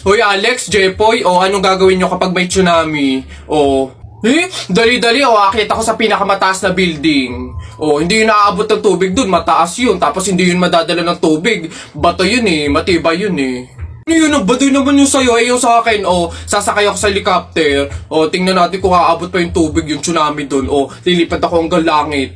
Hoy Alex, Jepoy, anong gagawin nyo kapag may tsunami? Dali-dali, akit ako sa pinakamataas na building. Hindi yun naaabot ng tubig dun, mataas yun. Tapos hindi yun madadala ng tubig. Bato yun matibay yun Ano yun, ang baduy naman yung sa'yo, yung sa akin, sasakay ako sa helicopter. Tingnan natin kung aabot pa yung tubig, yung tsunami dun. Lilipad ako hanggang langit,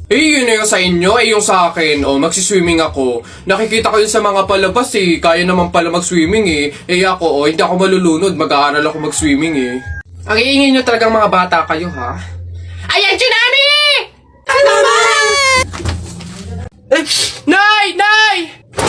yun yung sa inyo, yung sa akin, magsiswimming ako. Nakikita ko yun sa mga palabas, kaya naman pala mag-swimming, ako, hindi ako malulunod, mag-aaral ako mag-swimming, Ang iingay nyo talagang mga bata kayo, ha? Ayan, tsunami! Ano naman? Nay! Nay!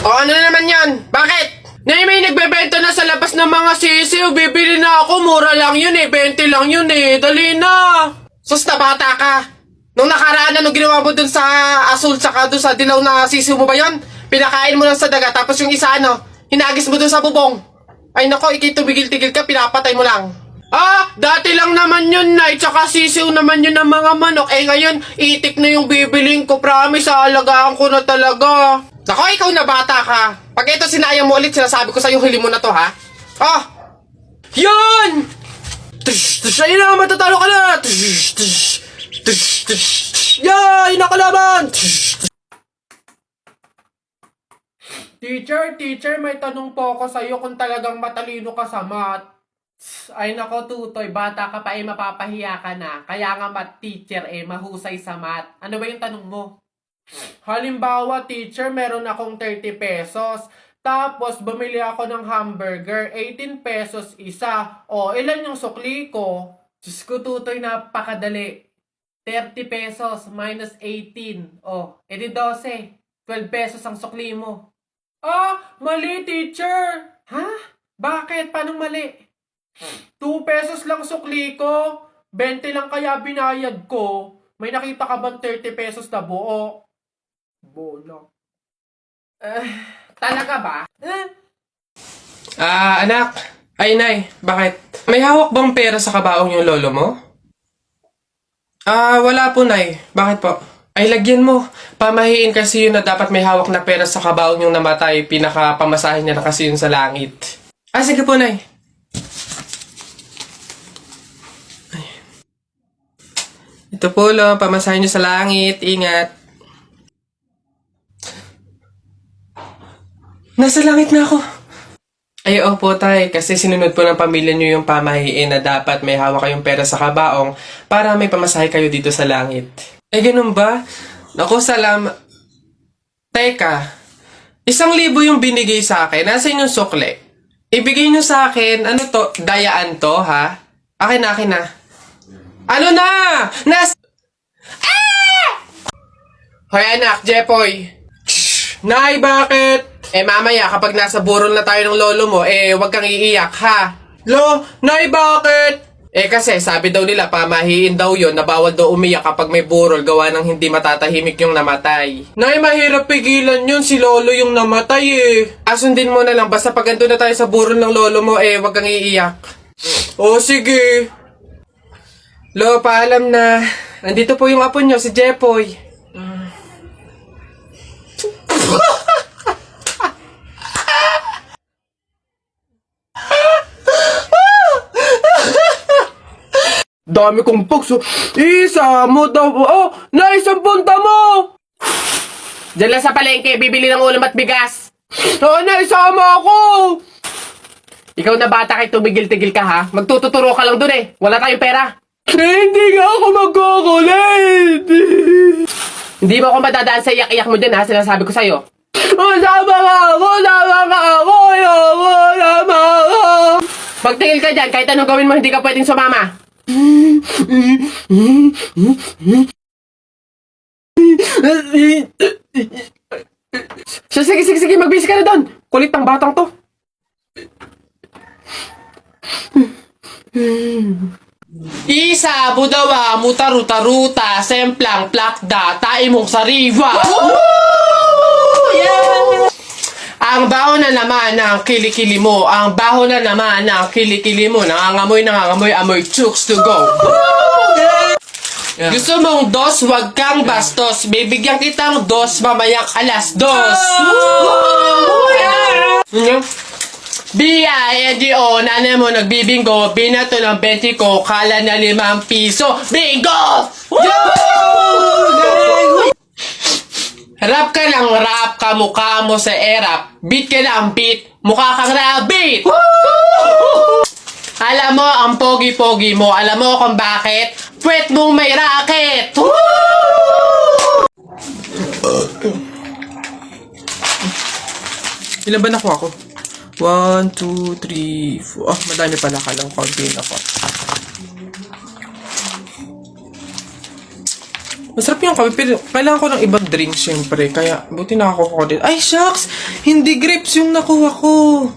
Ano na naman yan? Bakit? Nay, may nagbebenta na sa labas ng mga sisiw. Bibili na ako. Mura lang yun 20 lang yun Dali na. Sus na bata ka. Nung nakaraan nung ginawa mo dun sa asul tsaka dun sa dilaw na sisiw mo ba yun? Pinakain mo lang sa daga. Tapos yung isa hinagis mo dun sa bubong. Ay nako, tumigil-tigil ka. Pinapatay mo lang. Dati lang naman yun, Nay. Tsaka sisiw naman yun ng mga manok. Ngayon, itik na yung bibiling ko. Promise, aalagaan ko na talaga. Nako, ikaw na bata ka. Pag ito sinayang mo ulit, sinasabi ko sa'yo, huli mo na to, ha? Yun! Ayun na, matatalo ka na! Yay! Nakalaban! Teacher, may tanong po ako sa'yo kung talagang matalino ka sa math. Ay nako, Tutoy, bata ka pa mapapahiya ka na. Kaya nga math teacher mahusay sa math. Ano ba yung tanong mo? Halimbawa, teacher, meron akong 30 pesos. Tapos, bumili ako ng hamburger, 18 pesos isa. Ilan yung sukli ko? Diyos ko, Tutoy, napakadali. 30 pesos minus 18. Edi 12. 12 pesos ang sukli mo. Mali, teacher. Ha? Bakit? Paano mali? 2 pesos lang sukli ko. 20 lang kaya binayad ko. May nakita ka bang 30 pesos na buo? Bola. Talaga ba? Anak. Ay, Nay. Bakit? May hawak bang pera sa kabaong yung lolo mo? Wala po, Nay. Bakit po? Ay, lagyan mo. Pamahiin kasi yun na dapat may hawak na pera sa kabaong yung namatay. Pinakapamasahin niya na kasi yun sa langit. Sige po, Nay. Ito po, pamasahin niyo sa langit. Ingat. Nasa langit na ako. Ay, opo, Tay. Kasi sinunod po ng pamilya niyo yung pamahiin na dapat may hawak kayong pera sa kabaong para may pamasahe kayo dito sa langit. Ganun ba? Naku, salamat. Teka. 1,000 yung binigay sa akin. Nasaan yung sukle? Ibigay niyo sa akin. Ano to? Dayaan to, ha? Akin na. Ano na? Hoy anak, Jepoy. Nay, bakit? Mamaya kapag nasa burol na tayo ng lolo mo, wag kang iiyak, ha? Nay, bakit? Kasi sabi daw nila, pamahiin daw yon na bawal daw umiyak kapag may burol gawa ng hindi matatahimik yung namatay. Nay, mahirap pigilan yun. Si lolo yung namatay Asundin mo na lang. Basta pag ando na tayo sa burol ng lolo mo, wag kang iiyak. Sige. Paalam na. Nandito po yung apo nyo, si Jepoy. Dami kong pugs. Isa mo daw. Naisang punta mo. Diyan lang sa palengke, bibili ng ulam at bigas. Naisama ako. Ikaw na bata kay tumigil-tigil ka, ha? Magtututuro ka lang dun Wala tayong pera. Hindi nga ako magkukulit. Hindi mo ako madadaan sa iyak-iyak mo dyan, ha? Sinasabi ko sa'yo. Sama ako. Magtingil ka dyan, kahit anong gawin mo, hindi ka pwedeng sumama. Sige, magbisi ka na doon. Kulit ng batang to. Isa, budawa, mutaruta-ruta, semplang, plakda, taimong sariwa. Yeah! Ang baho na naman ng kilikili mo. Ang baho na naman ng kilikili mo. Nangangamoy, amoy chooks to go. Yeah. Gusto mong dos, wag kang bastos. Bibigyan kitang dos, mamayang 2:00. B-I-N-G-O, nanay mo nagbibingo, binato ng 20 ko, kala na 5 piso. Bingo! Woo! Rap ka ng rap, kamukha mo sa erap. Beat ka ng beat, mukha kang rabbit. Alam mo, ang pogi-pogi mo, alam mo kung bakit? Puwet mong may racket. Ilan ba nakuha ko? 1, 2, 3, 4. Ah, madami pala. Kala ko kaunti na ako. Masarap yung kape, pero kailangan ko ng ibang drink, syempre. Kaya, buti nakakuha ko din. Ay, shucks! Hindi grapes yung nakuha ko.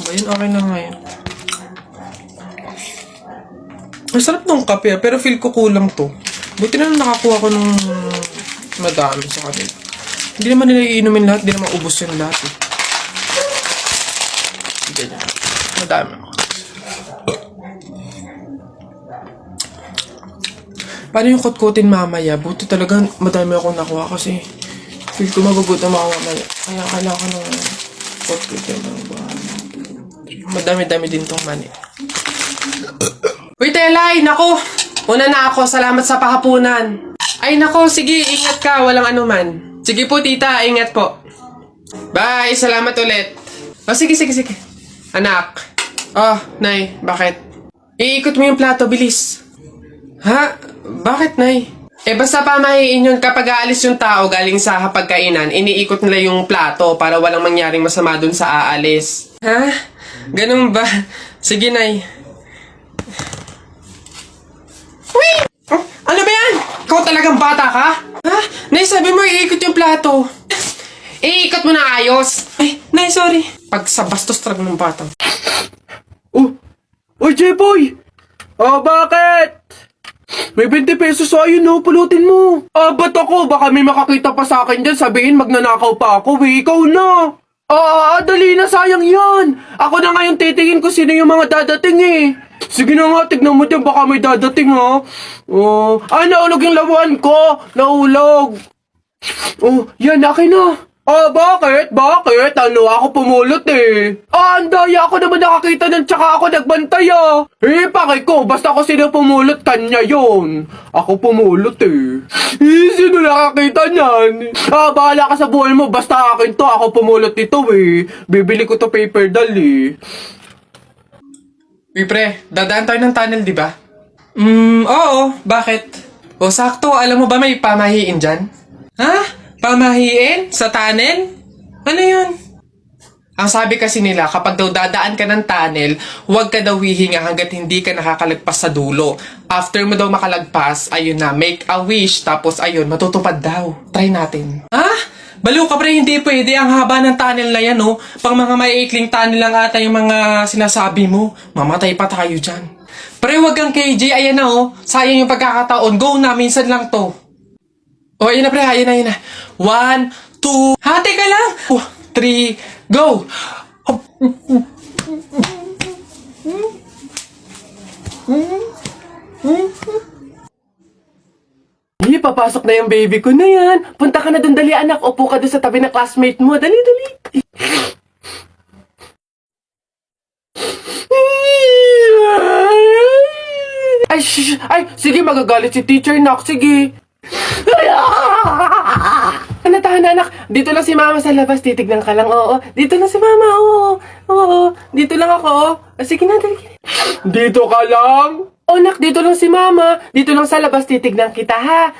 Ba yun? Okay na ngayon. Masarap nung kape, pero feel ko kulang to. Buti na nakakuha ko ng madami sa kanila. Hindi naman nila iinumin lahat, hindi naman ubos yung lahat eh. Ganyan. Madami ako. Paano yung kutkutin mamaya? Buti talaga madami akong nakuha kasi feel ko magugutom ako mamaya. Kaya kailangan ko ng kutkutin. Madami-dami din tong mani. Uy, Telay! Nako! Una na ako. Salamat sa pahapunan. Ay, nako. Sige, ingat ka. Walang anuman. Sige po, tita. Ingat po. Bye! Salamat ulit. Oh, sige. Anak. Oh, Nay. Bakit? Iikot mo yung plato. Bilis. Ha? Bakit, Nay? Basta pamahiin yun kapag aalis yung tao galing sa hapagkainan, iniikot nila yung plato para walang mangyaring masama dun sa aalis. Ha? Ganun ba? Sige, Nay. Uy! Oh, ano ba yan? Ikaw talagang bata ka? Ha? Nay, sabi mo iikot yung plato. Iikot mo na ayos. Ay, Nay, sorry. Pag sa bastos talaga ng bata. Oh! Oy, J-Boy! Bakit? May 20 pesos sa'yo, no? Pulutin mo. Ba't ako? Baka may makakita pa sa akin dyan. Sabihin, magnanakaw pa ako. Ikaw na. Dali na. Sayang yan. Ako na ngayon titingin ko sino yung mga dadating eh. Sige na nga, tignan mo dyan. Baka may dadating, ha? Naulog yung lawan ko. Naulog. Yan. Akin na. Bakit? Bakit? Ako pumulot eh. Ang daya ako naman nakakita nun tsaka ako nagbantay pakay ko, basta ako sino pumulot, kanya yon. Ako pumulot eh. Sino nakakita niyan? Bahala ka sa buhay mo, basta akin to, ako pumulot nito eh. Bibili ko to paper doll eh. Uy, pre, dadaan tayo ng tunnel, di ba? Oo. Bakit? O, sakto. Alam mo ba may pamahiin dyan? Ha? Pamahiin? Sa tunnel? Ano yun? Ang sabi kasi nila, kapag daw dadaan ka ng tunnel, huwag ka daw hihinga hanggat hindi ka nakakalagpas sa dulo. After mo daw makalagpas, ayun na, make a wish, tapos ayun, matutupad daw. Try natin. Ha? Baliw ka pre, hindi pwede. Ang haba ng tunnel na yan, oh. Pang mga maiikling tunnel lang ata yung mga sinasabi mo. Mamatay pa tayo dyan. Pre, huwag kang KJ, ayan na, oh. Sayang yung pagkakataon. Go na, minsan lang to. Oh, ayun na pre, ayun na. 1, 2, hati ka lang! 3, go! Papasok na yung baby ko na yan. Punta ka na dun, dali anak. Upo ka dun sa tabi ng classmate mo. Dali. Ay, sige, magagalit si teacher, nak. Sige. Tahan, anak. Dito lang si mama sa labas. Titignan ka lang. Oo. Dito lang si mama. Oo. Dito lang ako. Sige na, dali. Dito ka lang? Nak, dito lang si mama. Dito lang sa labas. Titignan kita, ha?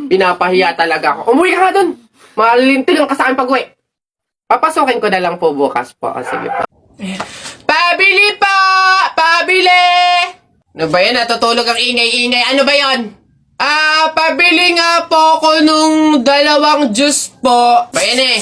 Pinapahiya talaga ako. Umuwi ka nga dun. Malintil lang ka sa akin pag-uwi. Papasokin ko na lang po bukas po. Sige pa. Pabili po! Pabili! Ano ba yan? Natutulog ang ingay-ingay. Ano ba yan? Pabili nga po ko nung 2 juice po. Ba yan eh?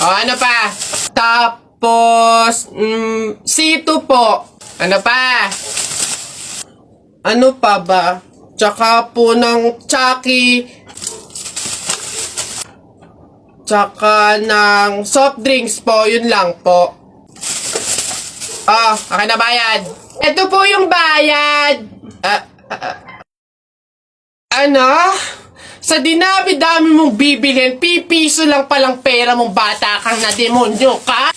Ano pa? Tapos, C2 po. Ano pa? Ano pa ba? Tsaka po ng Chucky. Tsaka ng soft drinks po. Yun lang po. Akin na bayad. Ito po yung bayad. Ano? Sa dinami-dami mong bibilhin, pipiso lang palang pera mong bata kang na demonyo ka?